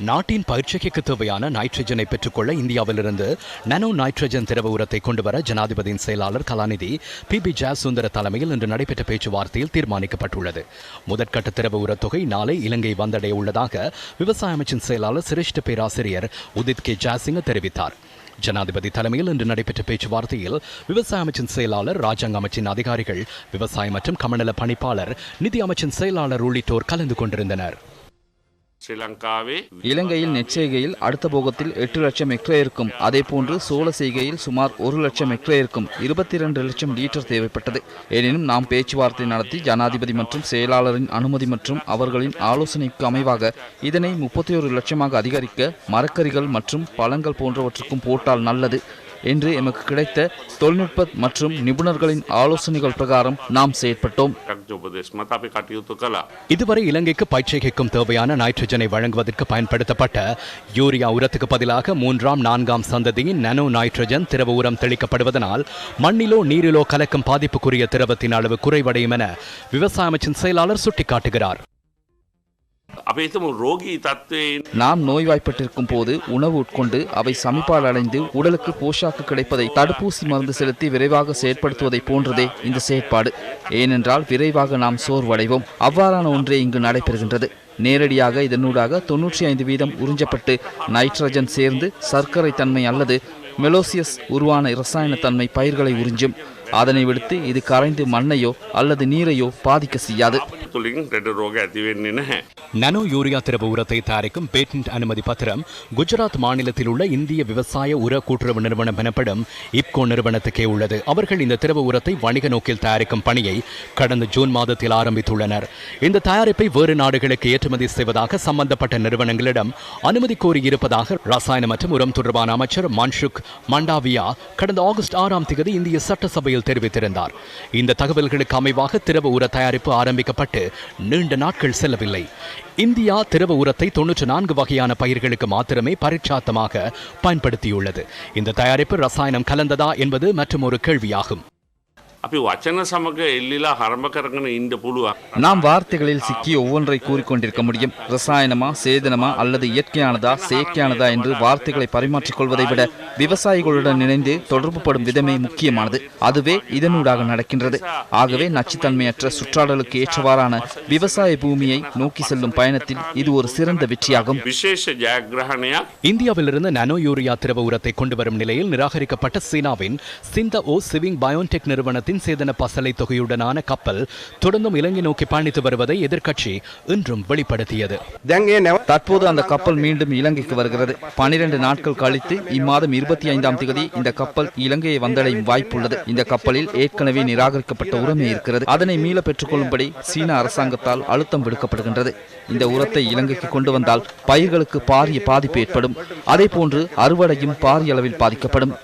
நாட்டின் பயிற்சிக்கு தேவையான நைட்ரஜனை பெற்றுக்கொள்ள இந்தியாவிலிருந்து நானோ நைட்ரஜன் திரவ உரத்தை கொண்டுவர ஜனாதிபதியின் செயலாளர் கலாநிதி பி ஜெயசுந்தர தலைமையில் இன்று நடைபெற்ற பேச்சுவார்த்தையில் தீர்மானிக்கப்பட்டுள்ளது. முதற்கட்ட திரவ உரத் தொகை நாளை இலங்கை வந்தடைய உள்ளதாக விவசாய அமைச்சின் செயலாளர் சிரேஷ்ட பேராசிரியர் உதித் கே ஜெயசிங்க தெரிவித்தார். ஜனாதிபதி தலைமையில் இன்று நடைபெற்ற பேச்சுவார்த்தையில் விவசாய அமைச்சின் செயலாளர், ராஜாங்க அமைச்சின் அதிகாரிகள், விவசாய மற்றும் கமநல பணிப்பாளர், நிதி அமைச்சின் செயலாளர் உள்ளிட்டோர் கலந்து கொண்டிருந்தனர். இலங்கையில் நெற்செய்கையில் அடுத்த போகத்தில் 8 லட்சம் ஹெக்டேருக்கும் அதேபோன்று சோள செய்கையில் சுமார் 1 லட்சம் ஹெக்டேருக்கும் 22 லட்சம் லீட்டர் தேவைப்பட்டது. எனினும் நாம் பேச்சுவார்த்தை நடத்தி ஜனாதிபதி மற்றும் செயலாளரின் அனுமதி மற்றும் அவர்களின் ஆலோசனைக்கு அமைவாக இதனை 31 லட்சமாக அதிகரிக்க மரக்கறிகள் மற்றும் பழங்கள் போன்றவற்றுக்கும் போட்டால் நல்லது என்று எமக்கு கிடைத்த தொழில்நுட்ப மற்றும் நிபுணர்களின் ஆலோசனைகள் பிரகாரம் நாம் செயற்பட்டோம். இதுவரை இலங்கைக்கு பயிற்சிக்கும் தேவையான நைட்ரஜனை வழங்குவதற்கு பயன்படுத்தப்பட்ட யூரியா உரத்துக்கு பதிலாக 3ஆம் 4ஆம் சந்ததியின் நானோ நைட்ரஜன் திரவ உரம் தெளிக்கப்படுவதனால் மண்ணிலோ நீரிலோ கலக்கும் பாதிப்புக்குரிய திரவத்தின் அளவு குறைவடையும் என விவசாய அமைச்சின் செயலாளர் சுட்டிக்காட்டுகிறார். நாம் நோய்வாய்ப்பட்டிருக்கும் போது உணவு உட்கொண்டு அவை சமிபால் அடைந்து உடலுக்கு போஷாக்கு கிடைப்பதை தடுப்பூசி மருந்து செலுத்தி விரைவாக செயற்படுத்துவதை போன்றதே இந்த செயற்பாடு. ஏனென்றால் விரைவாக நாம் சோர்வடைவோம். அவ்வாறான ஒன்றே இங்கு நடைபெறுகின்றது. நேரடியாக இதனூடாக 95% உறிஞ்சப்பட்டு நைட்ரஜன் சேர்ந்து சர்க்கரை தன்மை அல்லது மெலோசியஸ் உருவான இரசாயன தன்மை பயிர்களை உறிஞ்சும். அதனை விடுத்து இது கரைந்து மண்ணையோ அல்லது நீரையோ பாதிக்க செய்யாது. நானோ யூரியா திரவ உரத்தை தயாரிக்கும் பேட்டன்ட் அனுமதி பத்திரம் குஜராத் மாநிலத்தில் உள்ள இந்திய விவசாய உர கூட்டுறவு நிறுவனம் எனப்படும் இப்கோ நிறுவனத்துக்கே உள்ளது. அவர்கள் இந்த திரவ உரத்தை வணிக நோக்கில் தயாரிக்கும் பணியை கடந்த ஜூன் மாதத்தில் ஆரம்பித்துள்ளனர். இந்த தயாரிப்பை வேறு நாடுகளுக்கு ஏற்றுமதி செய்வதாக சம்பந்தப்பட்ட நிறுவனங்களிடம் அனுமதி கோரியிருப்பதாக ரசாயன மற்றும் உரம் தொடர்பான அமைச்சர் மன்சுக் மண்டாவியா கடந்த ஆகஸ்ட் 6ஆம் தேதி இந்திய சட்டசபையில் தெரிவித்திருந்தார். இந்த தகவல்களுக்கு அமைவாக திரவ உர தயாரிப்பு ஆரம்பிக்கப்பட்டு நீண்ட நாட்கள் செல்லவில்லை. இந்தியா திரவ உரத்தை 94 வகையான பயிர்களுக்கு மாத்திரமே பரீட்சாத்தமாக பயன்படுத்தியுள்ளது. இந்த தயாரிப்பு ரசாயனம் கலந்ததா என்பது மற்றும் ஒரு கேள்வியாகும். நாம் வார்த்தைகளில் சிக்கி ஒவ்வொன்றை கூறிக்கொண்டிருக்க முடியும். ரசாயனமா, சேதனமா அல்லது இயற்கையானதா, செயற்கையானதா என்று வார்த்தைகளை பரிமாற்றிக் கொள்வதை விட விவசாயிகளுடன் இணைந்து தொடர்புபடும் விதமே முக்கியமானது. அதுவே இதனூடாக நடக்கின்றது. ஆகவே நச்சுத்தன்மையற்ற சுற்றாடலுக்கு ஏற்றவாறான விவசாய பூமியை நோக்கி செல்லும் பயணத்தில் இது ஒரு சிறந்த வெற்றியாகும். இந்தியாவிலிருந்து நானோ யூரியா திரவ உரத்தை கொண்டு வரும் நிலையில் நிராகரிக்கப்பட்ட சீனாவின் சிந்தஓ சிவிங் பயோடெக் நிறுவனத்தின் சேதன பசலை தொகையுடனான கப்பல் தொடர்ந்தும் இலங்கை நோக்கி பயணித்து வருவதை எதிர்க்கட்சி இன்றும் வெளிப்படுத்தியது. தற்போது அந்த கப்பல் மீண்டும் இலங்கைக்கு வருகிறது. 12 நாட்கள் கழித்து இம்மாதம் 25ஆம் தேதி இந்த கப்பல் இலங்கையை வந்தடையும் வாய்ப்புள்ளது. இந்த கப்பலில் ஏற்கனவே நிராகரிக்கப்பட்ட உரமே இருக்கிறது. அதனை மீள பெற்றுக் கொள்ளும்படி சீன அரசாங்கத்தால் அழுத்தம் விடுக்கப்படுகின்றது. இந்த உரத்தை இலங்கைக்கு கொண்டு வந்தால் பயிர்களுக்கு பாரிய பாதிப்பு ஏற்படும். அதே போன்று அறுவடையும் பாரிய அளவில் பாதிக்கப்படும்.